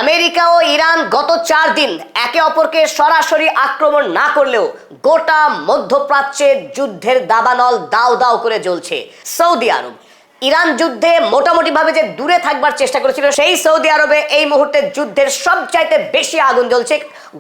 America ও Iran গত 4 দিন একে অপরকে সরাসরি আক্রমণ না করলেও গোটা মধ্যপ্রাচ্যের যুদ্ধের দাবানল দাউ দাউ করে জ্বলছে। সৌদি আরব ইরান যুদ্ধে মোটামুটি ভাবে যে দূরে থাকবার চেষ্টা করেছিল, সেই সৌদি আরবে এই মুহূর্তে যুদ্ধের সবচাইতে বেশি আগুন জ্বলছে।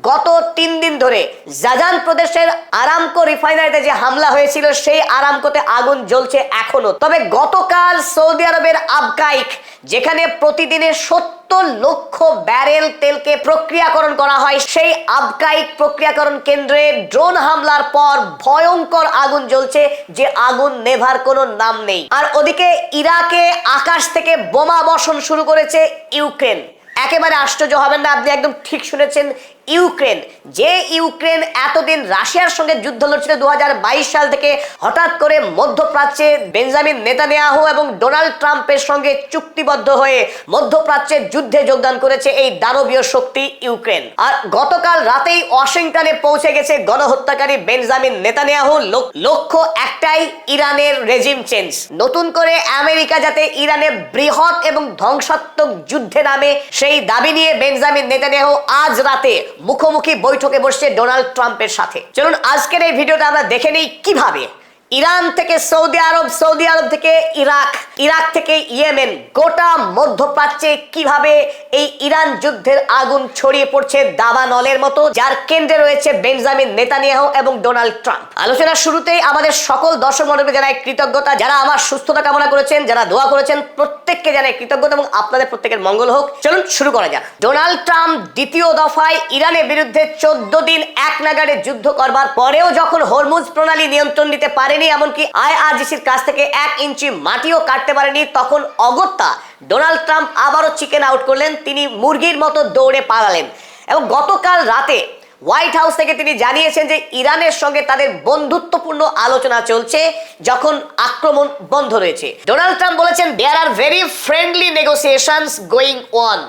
গত 3 দিন ধরে জাজান প্রদেশের আরামকো রিফাইনারিতে যে হামলা হয়েছিল, সেই আরামকোতে আগুন জ্বলছে এখনো। তবে গতকাল সৌদি আরবের আবকাইক, যেখানে প্রতিদিনে 70 লক্ষ ব্যারেল তেলকে প্রক্রিয়াকরণ করা হয়, সেই আবকাইক প্রক্রিয়াকরণ কেন্দ্রে ড্রোন হামলার পর ভয়ঙ্কর আগুন জ্বলছে, যে আগুন নেভার কোনো নাম নেই। আর ওদিকে ইরাকে আকাশ থেকে বোমা বর্ষণ শুরু করেছে ইউক্রেন। একেবারে আশ্চর্য হবেন না, আপনি একদম ঠিক শুনেছেন, ইউক্রেন। যে ইউক্রেন এতদিন রাশিয়ার সঙ্গে যুদ্ধ লড়ছিল 2022 সাল থেকে, হঠাৎ করে মধ্যপ্রাচ্যে বেঞ্জামিন নেতানিয়াহু এবং ডোনাল্ড ট্রাম্পের সঙ্গে চুক্তিবদ্ধ হয়ে মধ্যপ্রাচ্যের যুদ্ধে যোগদান করেছে এই দানবীয় শক্তি ইউক্রেন। আর গতকাল রাতেই ওয়াশিংটনে পৌঁছে গেছে গণহত্যাকারী বেঞ্জামিন নেতানিয়াহু। লক্ষ্য একটাই, ইরানের রেজিম চেঞ্জ। নতুন করে আমেরিকা যাতে ইরানে বৃহৎ এবং ধ্বংসাত্মক যুদ্ধে নামে, সেই দাবি নিয়ে বেঞ্জামিন নেতানিয়াহু আজ রাতে মুখোমুখি বৈঠকে বসছে ডোনাল্ড ট্রাম্পের সাথে। চলুন আজকের এই ভিডিওটা আমরা দেখে নেই কিভাবে ইরান থেকে সৌদি আরব, সৌদি আরব থেকে ইরাক, ইরাক থেকে ইয়েমেন, গোটা মধ্যপ্রাচ্যে কিভাবে এই ইরান যুদ্ধের আগুন ছড়িয়ে পড়ছে দাবানলের মতো, যার কেন্দ্রে রয়েছে বেঞ্জামিন নেতানিয়াহু এবং ডোনাল্ড ট্রাম্প। আলোচনার শুরুতেই আমাদের সকল দর্শক মণ্ডলীকে জানাই কৃতজ্ঞতা। যারা আমার সুস্থতা কামনা করেছেন, যারা দোয়া করেছেন, প্রত্যেককে জানাই কৃতজ্ঞতা এবং আপনাদের প্রত্যেকের মঙ্গল হোক। চলুন শুরু করা যাক। ডোনাল্ড ট্রাম্প দ্বিতীয় দফায় ইরানের বিরুদ্ধে 14 দিন এক নাগাড়ে যুদ্ধ করবার পরেও যখন হরমুজ প্রণালী নিয়ন্ত্রণ নিতে পারেনি, এমনকি আইআরজিসির কাছ থেকে 1 ইঞ্চি মাটিও কাটতে পারেনি, তখন অগত্যা ডোনাল্ড ট্রাম্প আবারও চিকেন আউট করলেন। তিনি মুরগির মতো দৌড়ে পালালেন এবং গতকাল রাতে হোয়াইট হাউস থেকে তিনি জানিয়েছেন যে ইরানের সঙ্গে তাদের বন্ধুত্বপূর্ণ আলোচনা চলছে, যখন আক্রমণ বন্ধ রয়েছে। ডোনাল্ড ট্রাম্প বলেছেন, there are very friendly negotiations going on.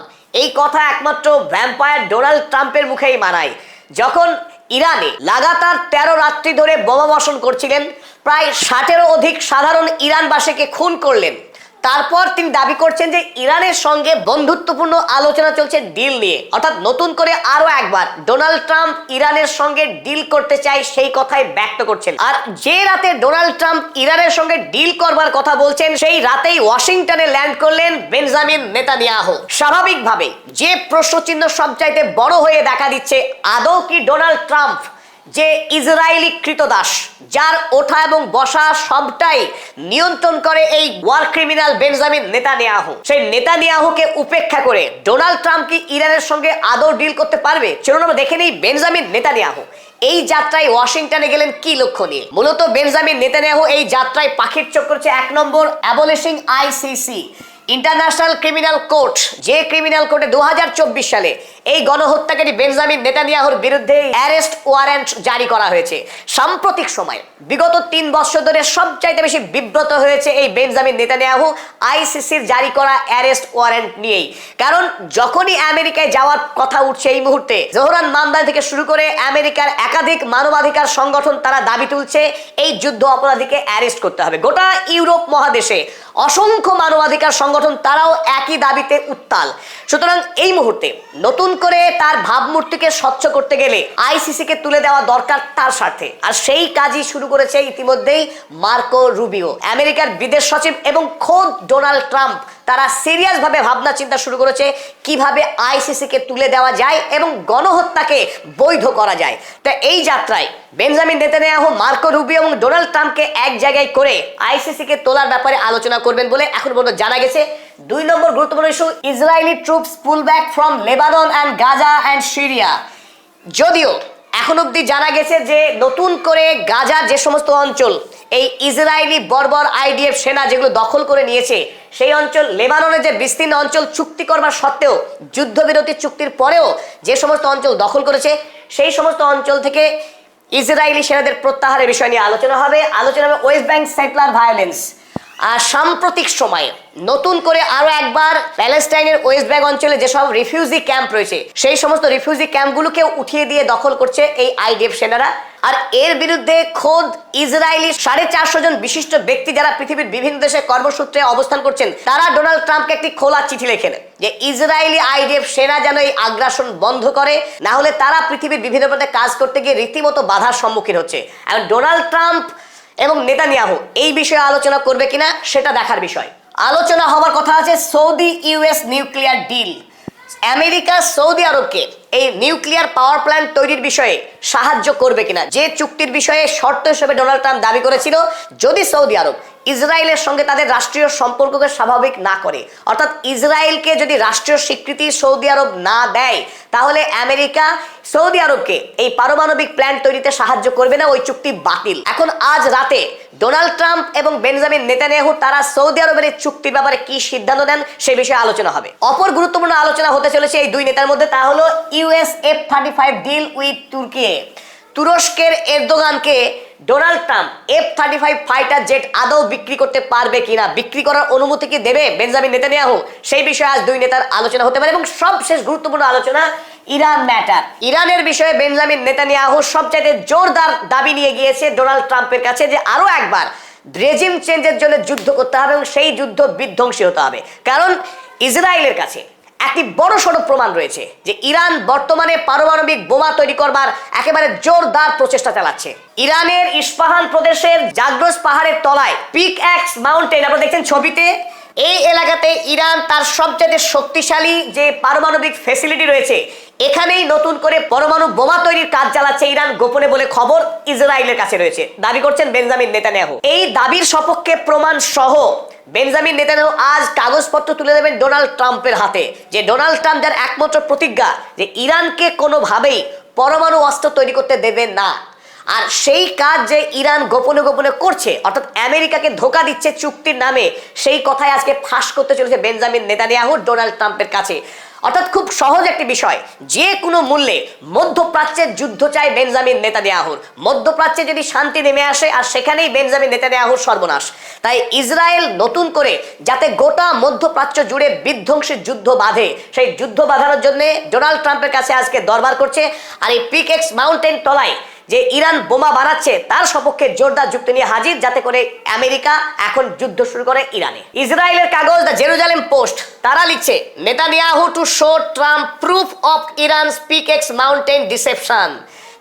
এই কথা একমাত্র ভ্যাম্পায়ার ডোনাল্ড ট্রাম্পের মুখেই মানায়। যখন ইরানে লাগাতার 13 রাত্রি ধরে বোমা বর্ষণ করছিলেন, প্রায় 60-এরও অধিক সাধারণ ইরানবাসীকে খুন করলেন, তারপর তিনি দাবি করছেন যে ইরানের সঙ্গে বন্ধুত্বপূর্ণ আলোচনা চলছে ডিল নিয়ে। অর্থাৎ নতুন করে আরো একবার ডোনাল্ড ট্রাম্প ইরানের সঙ্গে ডিল করতে চায়, সেই কথাই ব্যক্ত করছেন। আর যে রাতে ডোনাল্ড ট্রাম্প ইরানের সঙ্গে ডিল করবার কথা বলছেন, সেই রাতেই ওয়াশিংটনে ল্যান্ড করলেন বেঞ্জামিন নেতানিয়াহু। স্বাভাবিকভাবে যে প্রশ্নচিহ্ন সবচাইতে বড় হয়ে দেখা দিচ্ছে, আদৌ কি ডোনাল্ড ট্রাম্প যে ইসরায়েলি কৃতদাস, যার ওঠা এবং বসা সবটাই নিয়ন্ত্রণ করে এই ওয়ার ক্রিমিনাল বেঞ্জামিন নেতানিয়াহু, সেই নেতানিয়াহুকে উপেক্ষা করে ডোনাল্ড ট্রাম্প কি ইরানের সঙ্গে আদৌ ডিল করতে পারবে? চলুন আমরা দেখে নেই বেঞ্জামিন নেতানিয়াহু এই যাত্রায় ওয়াশিংটনে গেলেন কি লক্ষ্য নিয়ে। মূলত বেঞ্জামিন নেতানিয়াহু এই যাত্রায় পাখির চোখ করেছে 1 নম্বর, abolishing ICC, international criminal court. যে ক্রিমিনাল কোর্টে 2024 সালে এই গণহত্যাকারী বেঞ্জামিন নেতানিয়াহুর বিরুদ্ধে অ্যারেস্ট ওয়ারেন্ট জারি করা হয়েছে। সাম্প্রতিক সময় বিগত 3 বছর ধরে সবচাইতে বেশি বিব্রত হয়েছে এই বেঞ্জামিন নেতানিয়াহু আইসিসির জারি করা অ্যারেস্ট ওয়ারেন্ট নিয়েই। কারণ যখনই আমেরিকায় যাওয়ার কথা উঠছে, এই মুহূর্তে জোহরান মামদানি থেকে শুরু করে আমেরিকার একাধিক মানবাধিকার সংগঠন তারা দাবি তুলছে এই যুদ্ধ অপরাধীকে অ্যারেস্ট করতে হবে। গোটা ইউরোপ মহাদেশে অসংখ্য মানবাধিকার সংগঠন তারাও একই দাবিতে উত্তাল। সুতরাং এই মুহূর্তে নতুন করে তার ভাবমূর্তিকে স্বচ্ছ করতে গেলে আইসিসিকে তুলে দেওয়া দরকার তার স্বার্থে। আর সেই কাজই শুরু করেছে ইতিমধ্যেই মার্কো রুবিও, আমেরিকার বিদেশ সচিব, এবং খোদ ডোনাল্ড ট্রাম্প। তারা সিরিয়াস ভাবে ভাবনা চিন্তা শুরু করেছে কিভাবে আইসিসিকে তুলে দেওয়া যায় এবং গণহত্যাকে বৈধ করা যায়। তা এই যাত্রায় বেঞ্জামিন নেতানিয়াহু, মার্কো রুবিও এবং ডোনাল্ড ট্রাম্পকে এক জায়গায় করে আইসিসিকে তোলার ব্যাপারে আলোচনা করবেন বলে এখন পর্যন্ত জানা গেছে। 2 নম্বর গুরুত্বপূর্ণ issue, Israeli troops pool back from Lebanon and Gaza and Syria. যদিও এখন অব্দি জানা গেছে যে নতুন করে গাজার যে সমস্ত অঞ্চল এই ইসরায়েলি বর্বর আইডিএফ সেনা যেগুলো দখল করে নিয়েছে, সেই অঞ্চল, লেবাননের যে বিস্তীর্ণ অঞ্চল চুক্তি করবার সত্ত্বেও, যুদ্ধবিরতি চুক্তির পরেও যে সমস্ত অঞ্চল দখল করেছে, সেই সমস্ত অঞ্চল থেকে ইসরায়েলি সেনাদের প্রত্যাহারের বিষয় নিয়ে আলোচনা হবে। West Bank settler violence. আর সাম্প্রতিক সময়ে নতুন করে আরো একবার প্যালেস্টাইনের ওয়েস্ট ব্যাংক অঞ্চলে যেসব রিফিউজি ক্যাম্প রয়েছে, সেই সমস্ত রিফিউজি ক্যাম্পগুলোকে উঠিয়ে দিয়ে দখল করছে এই আইডিএফ সেনারা। আর এর বিরুদ্ধে খোদ ইসরায়েলি 450 জন বিশিষ্ট ব্যক্তি, যারা পৃথিবীর বিভিন্ন দেশে কর্মসূত্রে অবস্থান করছেন, তারা ডোনাল্ড ট্রাম্পকে একটি খোলা চিঠি লেখেন। যে ইসরায়েলি আইডিএফ সেনা যেন এই আগ্রাসন বন্ধ করে, না হলে তারা পৃথিবীর বিভিন্ন প্রান্তে কাজ করতে গিয়ে রীতিমতো বাধার সম্মুখীন হচ্ছে। এখন ডোনাল্ড ট্রাম্প এবং নেতানিয়াহু এই বিষয়ে আলোচনা করবে কিনা সেটা দেখার বিষয়। আলোচনা হওয়ার কথা আছে Saudi US nuclear deal. America Saudi আরবকে এই নিউক্লিয়ার পাওয়ার প্ল্যান্ট তৈরির বিষয়ে সাহায্য করবে কিনা, যে চুক্তির বিষয়ে শর্ত হিসেবে ডোনাল্ড ট্রাম্প দাবি করেছিল যদি সৌদি আরব ইসরায়েলের সঙ্গে তাদের রাষ্ট্রীয় সম্পর্ককে স্বাভাবিক না করে, অর্থাৎ ইসরায়েলকে যদি রাষ্ট্রীয় স্বীকৃতি সৌদি আরব না দেয়, তাহলে আমেরিকা সৌদি আরবকে এই পারমাণবিক প্ল্যান্ট তৈরিতে সাহায্য করবে না, ওই চুক্তি বাতিল। এখন আজ রাতে ডোনাল্ড ট্রাম্প এবং বেঞ্জামিন নেতানিয়াহু তারা সৌদি আরবের এই চুক্তির ব্যাপারে কি সিদ্ধান্ত নেন সে বিষয়ে আলোচনা হবে। অপর গুরুত্বপূর্ণ আলোচনা হতে চলেছে এই দুই নেতার মধ্যে, তা হলো US F-35 deal with Turkey. তুরস্কের এরদোগানকে Donald Trump F-35 fighter jet আদৌ বিক্রি করতে পারবে কিনা, বিক্রি করার অনুমতি কি দেবে বেঞ্জামিন নেতানিয়াহু, সেই বিষয়ে আজ দুই নেতার আলোচনা হতে পারে। এবং সবশেষ গুরুত্বপূর্ণ আলোচনা ইরান ম্যাটার। ইরানের বিষয়ে বেঞ্জামিন নেতানিয়াহু সবচাইতে জোরদার দাবি নিয়ে গিয়েছে ডোনাল্ড ট্রাম্পের কাছে যে আরো একবার রেজিম চেঞ্জের জন্য যুদ্ধ করতে হবে এবং সেই যুদ্ধ বিধ্বংসী হতে হবে। কারণ ইসরায়েলের কাছে একটি বড় সড়ো প্রমাণ রয়েছে যে ইরান বর্তমানে পারমাণবিক বোমা তৈরি করবার একেবারে জোরদার প্রচেষ্টা চালাচ্ছে। ইরানের ইস্পাহান প্রদেশের জাগ্রস পাহাড়ের তলায় পিক এক্স মাউন্টেন আপনারা দেখছেন ছবিতে, এই এলাকাতে ইরান তার সবচেয়ে শক্তিশালী যে পারমাণবিক ফ্যাসিলিটি রয়েছে, এখানেই নতুন করে পরমাণু বোমা তৈরির কাজ চালাচ্ছে ইরান গোপনে বলে খবর ইসরায়েলের কাছে রয়েছে, দাবি করছেন বেঞ্জামিন নেতানিয়াহু। এই দাবির সপক্ষে প্রমাণ সহ বেঞ্জামিন নেতানিয়াহু আজ কাগজপত্র তুলে দেবেন ডোনাল্ড ট্রাম্পের হাতে, যে ডোনাল্ড ট্রাম্প যার একমাত্র প্রতিজ্ঞা যে ইরানকে কোনোভাবেই পরমাণু অস্ত্র তৈরি করতে দেবে না। আর সেই কাজ যে ইরান গোপনে গোপনে করছে, অর্থাৎ আমেরিকাকে ধোঁকা দিচ্ছে চুক্তির নামে, সেই কথাই আজকে ফাঁস করতে চলেছে বেঞ্জামিন নেতানিয়াহু ডোনাল্ড ট্রাম্পের কাছে। অর্থাৎ খুব সহজ একটি বিষয়, যে কোনো মূল্যে মধ্যপ্রাচ্যের যুদ্ধ চায় বেঞ্জামিন নেতানিয়াহুর। মধ্যপ্রাচ্যে যদি শান্তি নেমে আসে, আর সেখানেই বেঞ্জামিন নেতানিয়াহুর সর্বনাশ। তাই ইসরায়েল নতুন করে যাতে গোটা মধ্যপ্রাচ্য জুড়ে বিধ্বংসী যুদ্ধ বাঁধে, সেই যুদ্ধ বাঁধানোর জন্য ডোনাল্ড ট্রাম্পের কাছে আজকে দরবার করছে। আর এই পিক এক্স মাউন্টেন তলায় যে ইরান বোমা বানাচ্ছে তার সপক্ষে জোরদার যুক্তি নিয়ে হাজির, যাতে করে আমেরিকা এখন যুদ্ধ শুরু করে ইরানে। ইসরায়েলের কাগজ দ্য জেরুজালেম পোস্ট তারা লিখছে, Netanyahu to show Trump proof of Iran's pickaxe mountain deception,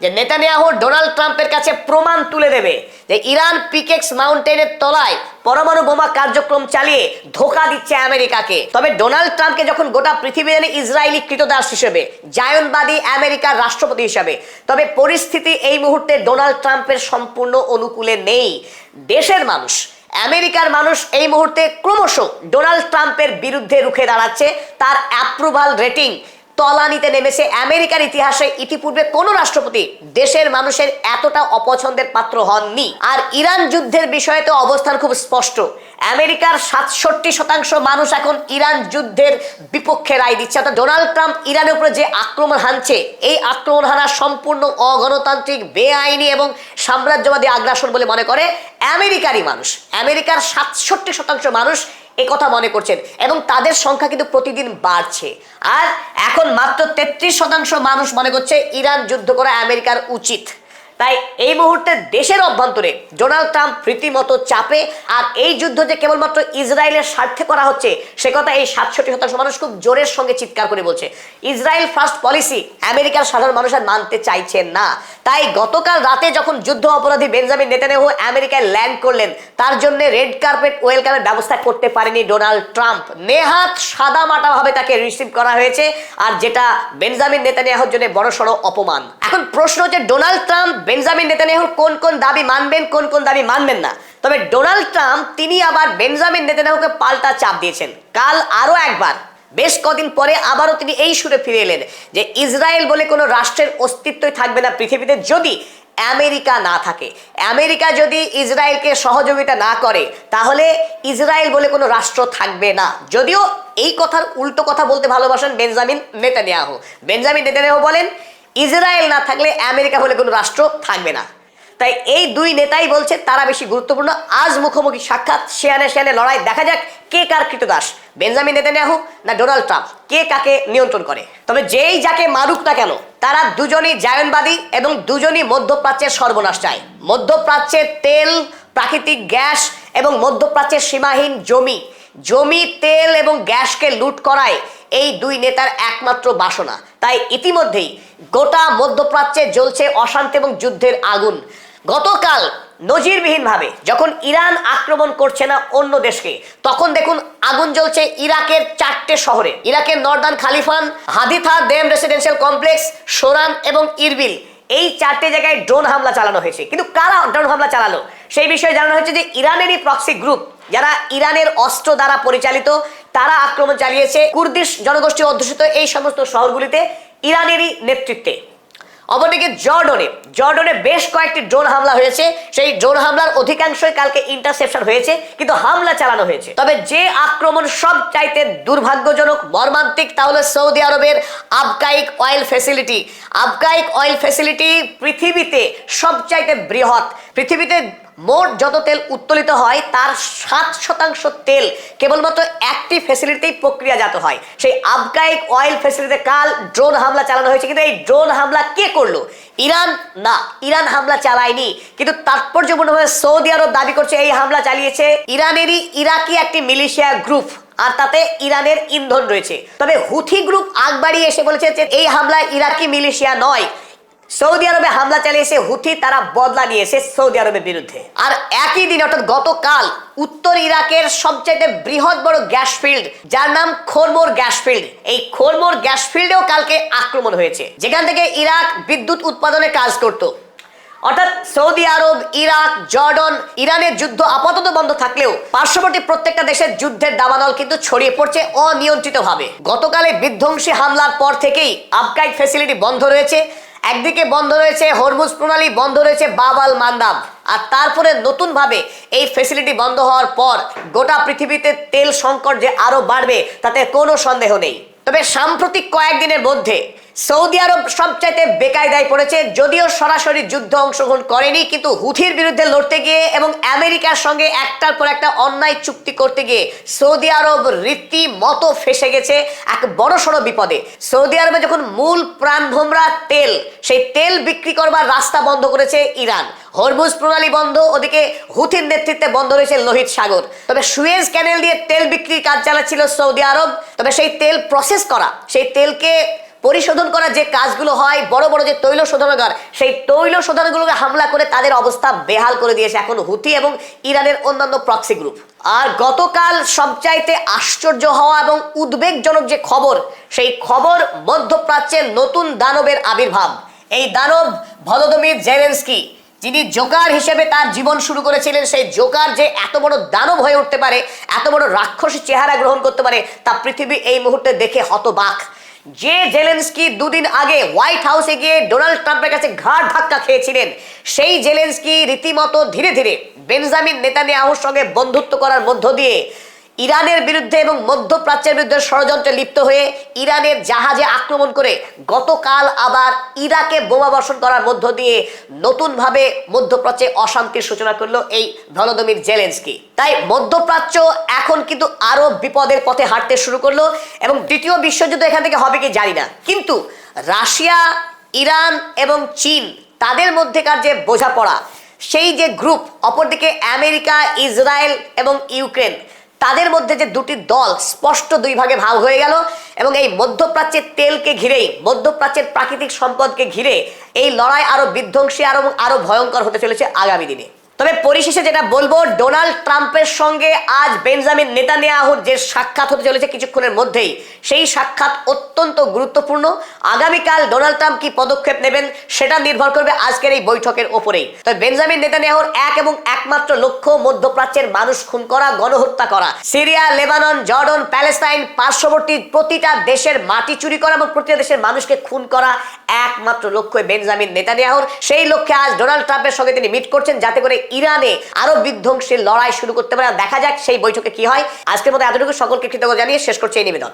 যে নেতানিয়াহু ডোনাল্ড ট্রাম্পের কাছে প্রমাণ তুলে দেবে যে ইরান পিক এক্স মাউন্টেনের তলায় পরমাণু বোমা কার্যক্রম চালিয়ে ধোঁকা দিচ্ছে আমেরিকাকে। তবে ডোনাল্ড ট্রাম্পকে যখন গোটা পৃথিবী জানে ইসরায়েলি কৃতদাস হিসেবে, জায়নবাদী আমেরিকার রাষ্ট্রপতি হিসেবে, তবে পরিস্থিতি এই মুহূর্তে ডোনাল্ড ট্রাম্পের সম্পূর্ণ অনুকূলে নেই। দেশের মানুষ, আমেরিকার মানুষ এই মুহূর্তে ক্রমশ ডোনাল্ড ট্রাম্পের বিরুদ্ধে রুখে দাঁড়াচ্ছে। তার অ্যাপ্রুভাল রেটিং তলানিতে নেমেছে। আমেরিকার ইতিহাসে ইতিপূর্বে কোন রাষ্ট্রপতি দেশের মানুষের এতটা অপছন্দের পাত্র হননি। আর ইরান যুদ্ধের বিষয়ে তো অবস্থান খুব স্পষ্ট। আমেরিকার 67% মানুষ এখন ইরান যুদ্ধের বিপক্ষে রায় দিচ্ছে। অর্থাৎ ডোনাল্ড ট্রাম্প ইরানের উপরে যে আক্রমণ হানছে, এই আক্রমণ হানা সম্পূর্ণ অগণতান্ত্রিক, বেআইনি এবং সাম্রাজ্যবাদী আগ্রাসন বলে মনে করে আমেরিকারই মানুষ। আমেরিকার 67% মানুষ এই কথা মনে করছেন এবং তাদের সংখ্যা কিন্তু প্রতিদিন বাড়ছে। আর এখন মাত্র 33% মানুষ মনে করছে ইরান যুদ্ধ করা আমেরিকার উচিত। তাই এই মুহূর্তে দেশের অভ্যন্তরে ডোনাল্ড ট্রাম্প রীতিমতো চাপে। আর এই যুদ্ধ যে কেবলমাত্র ইসরায়েলের স্বার্থে করা হচ্ছে সে কথা এই 67% মানুষ খুব জোরের সঙ্গে চিৎকার করে বলছে। ইসরায়েল ফার্স্ট পলিসি আমেরিকার সাধারণ মানুষ আর মানতে চাইছে না। তাই গতকাল রাতে যখন যুদ্ধ অপরাধী বেঞ্জামিন নেতানিয়াহু আমেরিকায় ল্যান্ড করলেন, তার জন্য রেড কার্পেট ওয়েলকামের ব্যবস্থা করতে পারেনি ডোনাল্ড ট্রাম্প। নেহাত সাদামাটা ভাবে তাকে রিসিভ করা হয়েছে, আর যেটা বেঞ্জামিন নেতানিয়াহুর জন্য বড়সড় অপমান। এখন প্রশ্ন হচ্ছে ডোনাল্ড ট্রাম্প বেঞ্জামিন নেতানিয়াহুর কোন কোন দাবি মানবেন, কোন কোন দাবি মানবেন না। তবে ডোনাল্ড ট্রাম্প তিনি আবার বেঞ্জামিন নেতানিয়াহুকে পাল্টা চাপ দিয়েছেন। কাল আরো একবার, বেশ কদিন পরে আবারও তিনি এই সুরে ফিরে এলেন যে ইসরায়েল বলে কোনো রাষ্ট্রের অস্তিত্বই থাকবে না পৃথিবীতে যদি আমেরিকা না থাকে। আমেরিকা যদি ইসরায়েলকে সহযোগিতা না করে তাহলে ইসরায়েল বলে কোনো রাষ্ট্র থাকবে না। যদিও এই কথার উল্টো কথা বলতে ভালোবাসেন বেঞ্জামিন নেতানিয়াহু। বেঞ্জামিন নেতানিয়াহু বলেন ইসরায়েল না থাকলে আমেরিকা বলে কোনো রাষ্ট্র থাকবে না। তাই এই দুই নেতাই বলছে তারা বেশি গুরুত্বপূর্ণ। আজ মুখোমুখি সাক্ষাৎ, শেয়ানে শেয়ানে লড়াই, দেখা যাক কে কার কৃতদাস, বেঞ্জামিন নেতানিয়াহু না ডোনাল্ড ট্রাম্প, কে কাকে নিয়ন্ত্রণ করে। তবে যেই যাকে মারুক না কেন, তারা দুজনই জায়নবাদী এবং দুজনই মধ্যপ্রাচ্যের সর্বনাশ চায়। মধ্যপ্রাচ্যের তেল, প্রাকৃতিক গ্যাস এবং মধ্যপ্রাচ্যের সীমাহীন জমি, জমি, তেল এবং গ্যাসকে লুট করায় এই দুই নেতার একমাত্র বাসনা। তাই ইতিমধ্যেই গোটা মধ্যপ্রাচ্যে জ্বলছে অশান্তি এবং যুদ্ধের আগুন। গতকাল নজিরবিহীনভাবে যখন ইরান আক্রমণ করছে না অন্য দেশকে, তখন দেখুন আগুন জ্বলছে ইরাকের 4টে শহরে। ইরাকের নর্দার্ন খালিফান, হাদিথা দেম রেসিডেন্সিয়াল কমপ্লেক্স, সোরান এবং ইরবিল, এই 4টে জায়গায় ড্রোন হামলা চালানো হয়েছে। কিন্তু কারা ড্রোন হামলা চালালো সেই বিষয়ে জানানো হয়েছে যে ইরানেরই প্রক্সি গ্রুপ, যারা ইরানের অস্ত্র দ্বারা পরিচালিত, তারা আক্রমণ চালিয়েছে কুর্দিশ জনগোষ্ঠী অধ্যুষিত এই সমস্ত শহরগুলিতে ইরানেরই নেতৃত্বে। অপরদিকে জর্ডনে বেশ কয়েকটি ড্রোন হামলা হয়েছে। সেই ড্রোন হামলার অধিকাংশই কালকে ইন্টারসেপশন হয়েছে, কিন্তু হামলা চালানো হয়েছে। তবে যে আক্রমণ সব চাইতে দুর্ভাগ্যজনক, মর্মান্তিক, তা হলো সৌদি আরবের আবকাইক অয়েল ফ্যাসিলিটি। আবকাইক অয়েল ফ্যাসিলিটি পৃথিবীতে সবচাইতে বৃহৎ। পৃথিবীতে মোট যত তেল উত্তোলিত হয় তার 7% তেল কেবলমাত্র একটি ফ্যাসিলিটিতেই প্রক্রিয়াজাত হয়। সেই আবকাইক অয়েল ফ্যাসিলিটিতে কাল ড্রোন হামলা চালানো হয়েছে। কিন্তু এই ড্রোন হামলা কে করলো? ইরান না, ইরান হামলা চালায়নি। কিন্তু তাৎপর্যপূর্ণভাবে সৌদি আরব দাবি করছে এই হামলা চালিয়েছে ইরানেরই ইরাকি একটি মিলিশিয়া গ্রুপ, আর তাতে ইরানের ইন্ধন রয়েছে। তবে হুথি গ্রুপ আগ বাড়িয়ে এসে বলেছে যে এই হামলা ইরাকি মিলিশিয়া নয়, সৌদি আরবে হামলা চালিয়েছে হুথি, তারা বদলা নিয়েছে সৌদি আরবের বিরুদ্ধে। আর একই দিন অর্থাৎ গতকাল উত্তর ইরাকের সবচেয়ে বৃহৎ বড় গ্যাস ফিল্ড, যার নাম খোরমোর গ্যাস ফিল্ড, এই খোরমোর গ্যাস ফিল্ডেও কালকে আক্রমণ হয়েছে, যেখান থেকে ইরাক বিদ্যুৎ উৎপাদনে কাজ করত। অর্থাৎ সৌদি আরব, ইরাক, জর্ডন, ইরানের যুদ্ধ আপাতত বন্ধ থাকলেও পার্শ্ববর্তী প্রত্যেকটা দেশের যুদ্ধের দাবানল কিন্তু ছড়িয়ে পড়ছে অনিয়ন্ত্রিতভাবে। গতকালে বিধ্বংসী হামলার পর থেকেই আবকাইক ফ্যাসিলিটি বন্ধ রয়েছে। একদিকে বন্ধ রয়েছে হরমুজ প্রণালী, বন্ধ রয়েছে বাব আল মান্দাব, আর তারপরে নতুনভাবে এই ফ্যাসিলিটি বন্ধ হওয়ার পর গোটা পৃথিবীতে তেল সংকট যে আরো বাড়বে তাতে কোনো সন্দেহ নেই। তবে সাম্প্রতিক কয়েকদিনের মধ্যে সৌদি আরব সবচাইতে বেকায়দায় পড়েছে। যদিও সরাসরি যুদ্ধে অংশগ্রহণ করেনি, কিন্তু হুথির বিরুদ্ধে লড়তে গিয়ে এবং আমেরিকার সঙ্গে একটার পর একটা অন্যায় চুক্তি করতে গিয়ে সৌদি আরব রীতিমতো ফেসে গেছে এক বড়সড় বিপদে। সৌদি আরবে যখন মূল প্রাণভোমরা তেল, সেই তেল বিক্রি করবার রাস্তা বন্ধ করেছে ইরান। হরমুজ প্রণালী বন্ধ, ওদিকে হুথির নেতৃত্বে বন্ধ রয়েছে লোহিত সাগর। তবে সুয়েজ ক্যানেল দিয়ে তেল বিক্রির কাজ চালাচ্ছিল সৌদি আরব। তবে সেই তেল প্রসেস করা, সেই তেলকে পরিশোধন করা যে কাজগুলো হয়, বড় বড় যে তৈল শোধনাগার, সেই তৈল শোধনাগারগুলোকে হামলা করে তাদের অবস্থা বেহাল করে দিয়েছে এখন হুথি এবং ইরানের অন্যান্য প্রক্সি গ্রুপ। আর গতকাল সবচাইতে আশ্চর্য হওয়া এবং উদ্বেগজনক যে খবর, সেই খবর মধ্যপ্রাচ্যের নতুন দানবের আবির্ভাব। এই দানব ভলোদিমির জেলেনস্কি, যিনি জোকার হিসেবে তার জীবন শুরু করেছিলেন, সেই জোকার যে এত বড় দানব হয়ে উঠতে পারে, এত বড় রাক্ষসী চেহারা গ্রহণ করতে পারে, তা পৃথিবী এই মুহূর্তে দেখে হতবাক। যে জেলেনস্কি দুদিন আগে হোয়াইট হাউসে গিয়ে ডোনাল্ড ট্রাম্পের কাছে ঘাড় ধাক্কা খেয়েছিলেন, সেই জেলেনস্কি রীতিমতো ধীরে ধীরে বেঞ্জামিন নেতানিয়াহুর সঙ্গে বন্ধুত্ব করার মধ্য দিয়ে ইরানের বিরুদ্ধে এবং মধ্যপ্রাচ্যের বিরুদ্ধে ষড়যন্ত্রে লিপ্ত হয়ে ইরানের জাহাজে আক্রমণ করে গতকাল আবার ইরাকে বোমাবর্ষণ করার মধ্য দিয়ে নতুনভাবে মধ্যপ্রাচ্যে অশান্তির সূচনা করলো এই ভলোদিমির জেলেনস্কি। তাই মধ্যপ্রাচ্য এখন কিন্তু আরো বিপদের পথে হাঁটতে শুরু করলো এবং দ্বিতীয় বিশ্বযুদ্ধ এখান থেকে হবে কি জানি না, কিন্তু রাশিয়া, ইরান এবং চীন, তাদের মধ্যেকার যে বোঝাপড়া, সেই যে গ্রুপ, অপরদিকে আমেরিকা, ইসরায়েল এবং ইউক্রেন, তাদের মধ্যে যে দুটি দল স্পষ্ট দুই ভাগে ভাগ হয়ে গেল এবং এই মধ্যপ্রাচ্যের তেলকে ঘিরেই, মধ্যপ্রাচ্যের প্রাকৃতিক সম্পদকে ঘিরে এই লড়াই আরো বিধ্বংসী আরো ভয়ঙ্কর হতে চলেছে আগামী দিনে। তবে পরিশেষে যেটা বলবো, ডোনাল্ড ট্রাম্পের সঙ্গে আজ বেঞ্জামিন নেতানিয়াহুর যে সাক্ষাৎ হতে চলেছে কিছুক্ষণের মধ্যেই, সেই সাক্ষাৎ অত্যন্ত গুরুত্বপূর্ণ। আগামীকাল ডোনাল্ড ট্রাম্প কি পদক্ষেপ নেবেন সেটা নির্ভর করবে আজকের এই বৈঠকের ওপরেই। তবে বেঞ্জামিন নেতানিয়াহুর এক এবং একমাত্র লক্ষ্য মধ্যপ্রাচ্যের মানুষ খুন করা, গণহত্যা করা, সিরিয়া, লেবানন, জর্ডন, প্যালেস্তাইন, পার্শ্ববর্তী প্রতিটা দেশের মাটি চুরি করা এবং প্রতিটা দেশের মানুষকে খুন করা একমাত্র লক্ষ্য বেঞ্জামিন নেতানিয়াহুর। সেই লক্ষ্যে আজ ডোনাল্ড ট্রাম্পের সঙ্গে তিনি মিট করছেন, যাতে করে ইরানে আরো বিধ্বংসী লড়াই শুরু করতে পারে। দেখা যাক সেই বৈঠকে কি হয়। আজকের মতো এতটুকু, সকলকে কৃতজ্ঞতা জানিয়ে শেষ করছে এই নিবেদন।